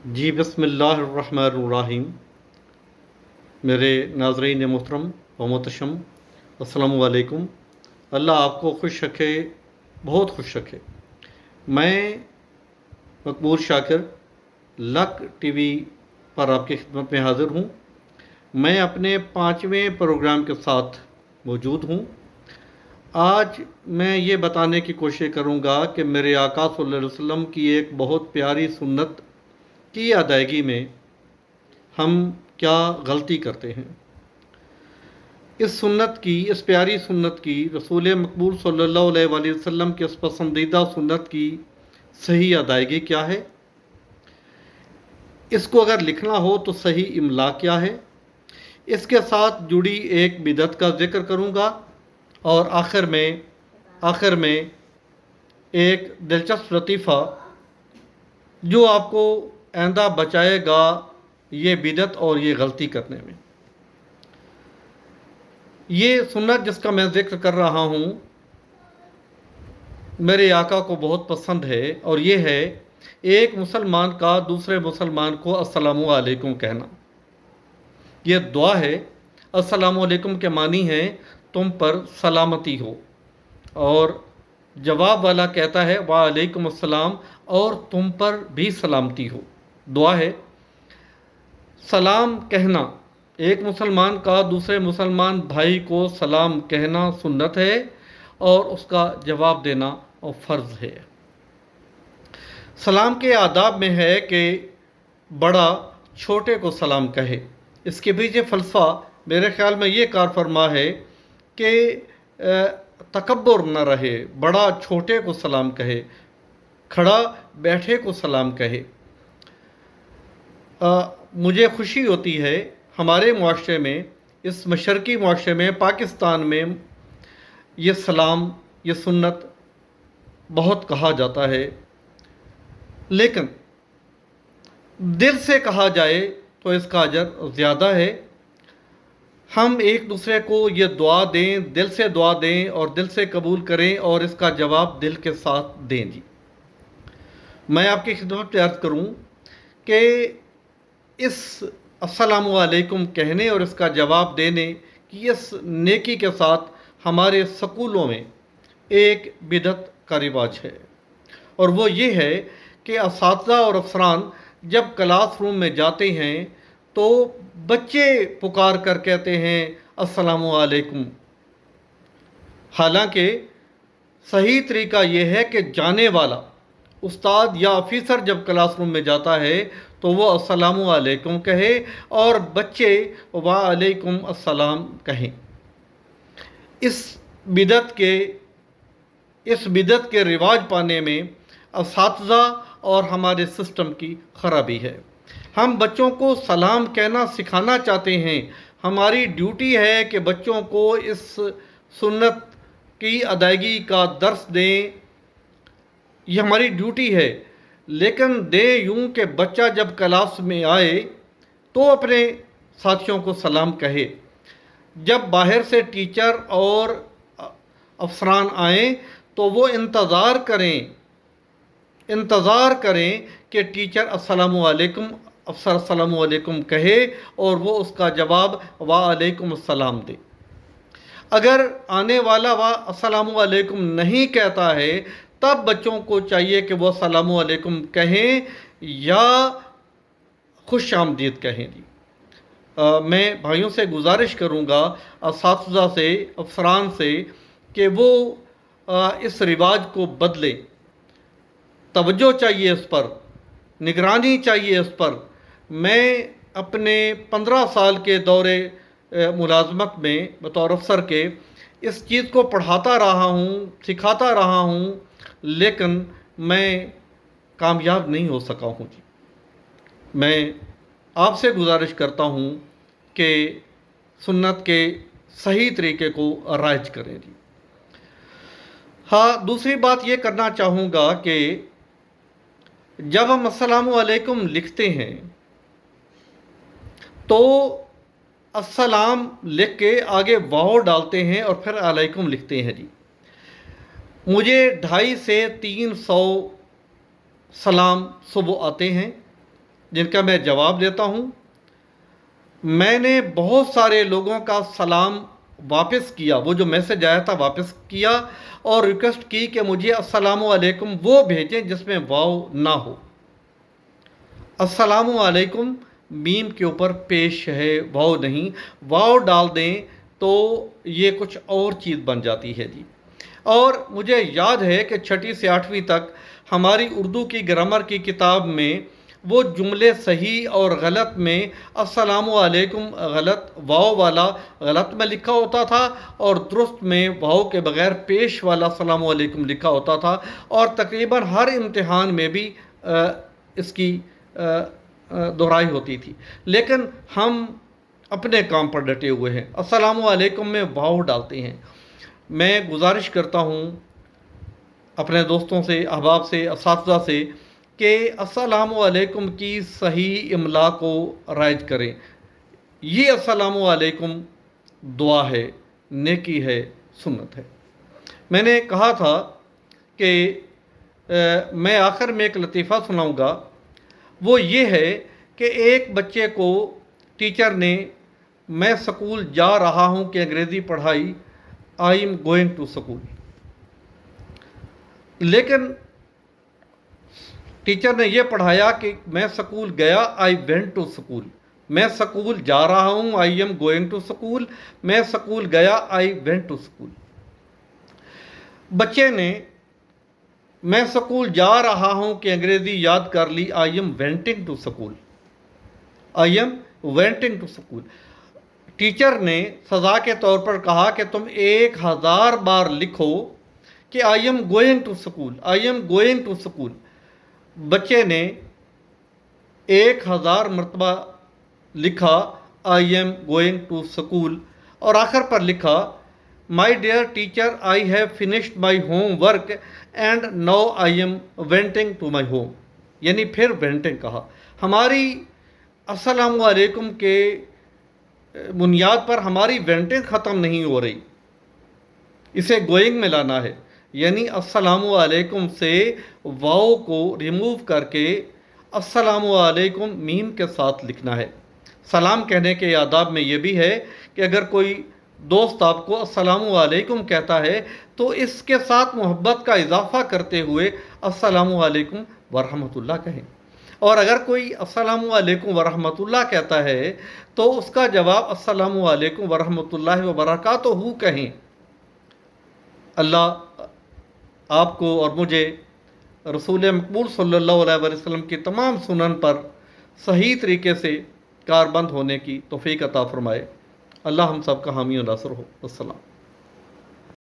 جی بسم اللہ الرحمن الرحیم. میرے ناظرین محترم و محتشم، السلام علیکم. اللہ آپ کو خوش رکھے، بہت خوش رکھے. میں مقبول شاکر لک ٹی وی پر آپ کی خدمت میں حاضر ہوں. میں اپنے 5ویں پروگرام کے ساتھ موجود ہوں. آج میں یہ بتانے کی کوشش کروں گا کہ میرے آقا صلی اللہ علیہ وسلم کی ایک بہت پیاری سنت کی ادائیگی میں ہم کیا غلطی کرتے ہیں. اس پیاری سنت کی، رسول مقبول صلی اللہ علیہ وآلہ وسلم کی اس پسندیدہ سنت کی صحیح ادائیگی کیا ہے. اس کو اگر لکھنا ہو تو صحیح املا کیا ہے. اس کے ساتھ جڑی ایک بدعت کا ذکر کروں گا، اور آخر میں ایک دلچسپ لطیفہ جو آپ کو آئندہ بچائے گا یہ بدعت اور یہ غلطی کرنے میں. یہ سنت جس کا میں ذکر کر رہا ہوں میرے آقا کو بہت پسند ہے، اور یہ ہے ایک مسلمان کا دوسرے مسلمان کو السلام علیکم کہنا. یہ دعا ہے. السلام علیکم کے معنی ہے تم پر سلامتی ہو، اور جواب والا کہتا ہے وعلیکم السلام، اور تم پر بھی سلامتی ہو. دعا ہے. سلام کہنا، ایک مسلمان کا دوسرے مسلمان بھائی کو سلام کہنا سنت ہے، اور اس کا جواب دینا اور فرض ہے. سلام کے آداب میں ہے کہ بڑا چھوٹے کو سلام کہے. اس کے پیچھے فلسفہ میرے خیال میں یہ کار فرما ہے کہ تکبر نہ رہے، بڑا چھوٹے کو سلام کہے، کھڑا بیٹھے کو سلام کہے. مجھے خوشی ہوتی ہے ہمارے معاشرے میں، اس مشرقی معاشرے میں، پاکستان میں یہ سلام، یہ سنت بہت کہا جاتا ہے، لیکن دل سے کہا جائے تو اس کا اجر زیادہ ہے. ہم ایک دوسرے کو یہ دعا دیں، دل سے دعا دیں اور دل سے قبول کریں، اور اس کا جواب دل کے ساتھ دیں. جی میں آپ کی خدمت میں عرض کروں کہ اس السلام علیکم کہنے اور اس کا جواب دینے کی اس نیکی کے ساتھ ہمارے سکولوں میں ایک بدعت کا رواج ہے، اور وہ یہ ہے کہ اساتذہ اور افسران جب کلاس روم میں جاتے ہیں تو بچے پکار کر کہتے ہیں السلام علیکم. حالانکہ صحیح طریقہ یہ ہے کہ جانے والا استاد یا آفیسر جب کلاس روم میں جاتا ہے تو وہ السلام علیکم کہے اور بچے وعلیکم السلام کہیں. اس بدعت کے رواج پانے میں اساتذہ اور ہمارے سسٹم کی خرابی ہے. ہم بچوں کو سلام کہنا سکھانا چاہتے ہیں. ہماری ڈیوٹی ہے کہ بچوں کو اس سنت کی ادائیگی کا درس دیں، یہ ہماری ڈیوٹی ہے. لیکن دیں یوں کہ بچہ جب کلاس میں آئے تو اپنے ساتھیوں کو سلام کہے. جب باہر سے ٹیچر اور افسران آئیں تو وہ انتظار کریں کہ ٹیچر السلام علیکم، افسر السلام علیکم کہے اور وہ اس کا جواب وعلیکم السلام دے. اگر آنے والا السلام علیکم نہیں کہتا ہے تب بچوں کو چاہیے کہ وہ السلام علیکم کہیں یا خوش آمدید کہیں. میں بھائیوں سے گزارش کروں گا، اساتذہ سے، افسران سے، کہ وہ اس رواج کو بدلیں. توجہ چاہیے اس پر، نگرانی چاہیے اس پر. میں اپنے 15 سال کے دورے ملازمت میں بطور افسر کے اس چیز کو پڑھاتا رہا ہوں، سکھاتا رہا ہوں، لیکن میں کامیاب نہیں ہو سکا ہوں. جی میں آپ سے گزارش کرتا ہوں کہ سنت کے صحیح طریقے کو رائج کریں. جی ہاں، دوسری بات یہ کرنا چاہوں گا کہ جب ہم السلام علیکم لکھتے ہیں تو السلام لکھ کے آگے واو ڈالتے ہیں اور پھر علیکم لکھتے ہیں. جی مجھے 250 سے 300 سلام صبح آتے ہیں، جن کا میں جواب دیتا ہوں۔ میں نے بہت سارے لوگوں کا سلام واپس کیا، وہ جو میسج آیا تھا واپس کیا، اور ریکویسٹ کی کہ مجھے السلام علیکم وہ بھیجیں جس میں واو نہ ہو۔ السلام علیکم میم کے اوپر پیش ہے، واو نہیں، واو ڈال دیں تو یہ کچھ اور چیز بن جاتی ہے جی۔ اور مجھے یاد ہے کہ 6 سے 8ویں تک ہماری اردو کی گرامر کی کتاب میں وہ جملے صحیح اور غلط میں السلام علیکم غلط، واو والا غلط میں لکھا ہوتا تھا، اور درست میں واو کے بغیر پیش والا السلام علیکم لکھا ہوتا تھا، اور تقریباً ہر امتحان میں بھی اس کی دہرائی ہوتی تھی۔ لیکن ہم اپنے کام پر ڈٹے ہوئے ہیں، السلام علیکم میں واو ڈالتے ہیں۔ میں گزارش کرتا ہوں اپنے دوستوں سے، احباب سے، اساتذہ سے کہ السلام علیکم کی صحیح املا کو رائج کریں۔ یہ السلام علیکم دعا ہے، نیکی ہے، سنت ہے۔ میں نے کہا تھا کہ میں آخر میں ایک لطیفہ سناؤں گا، وہ یہ ہے کہ ایک بچے کو ٹیچر نے میں سکول جا رہا ہوں کہ انگریزی پڑھائی، I am going to school, لیکن ٹیچر نے یہ پڑھایا کہ میں سکول گیا، آئی وینٹ ٹو سکول۔ میں سکول جا رہا ہوں، I am going to school, میں سکول گیا، آئی وینٹ ٹو سکول۔ بچے نے میں سکول جا رہا ہوں کہ انگریزی یاد کر لی، I am wanting to school, I am wanting to school. Teacher نے سزا کے طور پر کہا کہ تم 1000 بار لکھو کہ I am going to school, I am going to school. بچے نے 1000 مرتبہ لکھا I am going to school, اور آخر پر لکھا my dear teacher I have finished my home work and now I am wanting to my home, یعنی پھر وینٹنگ کہا۔ ہماری السلام علیکم کے بنیاد پر ہماری وینٹنگ ختم نہیں ہو رہی، اسے گوئنگ میں لانا ہے، یعنی السلام علیکم سے واو کو ریموو کر کے السلام علیکم میم کے ساتھ لکھنا ہے۔ سلام کہنے کے آداب میں یہ بھی ہے کہ اگر کوئی دوست آپ کو السلام علیکم کہتا ہے تو اس کے ساتھ محبت کا اضافہ کرتے ہوئے السلام علیکم ورحمۃ اللہ کہیں، اور اگر کوئی السلام علیکم ورحمۃ اللہ کہتا ہے تو اس کا جواب السلام علیکم ورحمۃ اللہ وبرکاتہ کہیں۔ اللہ آپ کو اور مجھے رسول مقبول صلی اللہ علیہ وسلم کی تمام سنن پر صحیح طریقے سے کاربند ہونے کی توفیق عطا فرمائے۔ اللہ ہم سب کا حامی و ناصر ہو۔ السلام۔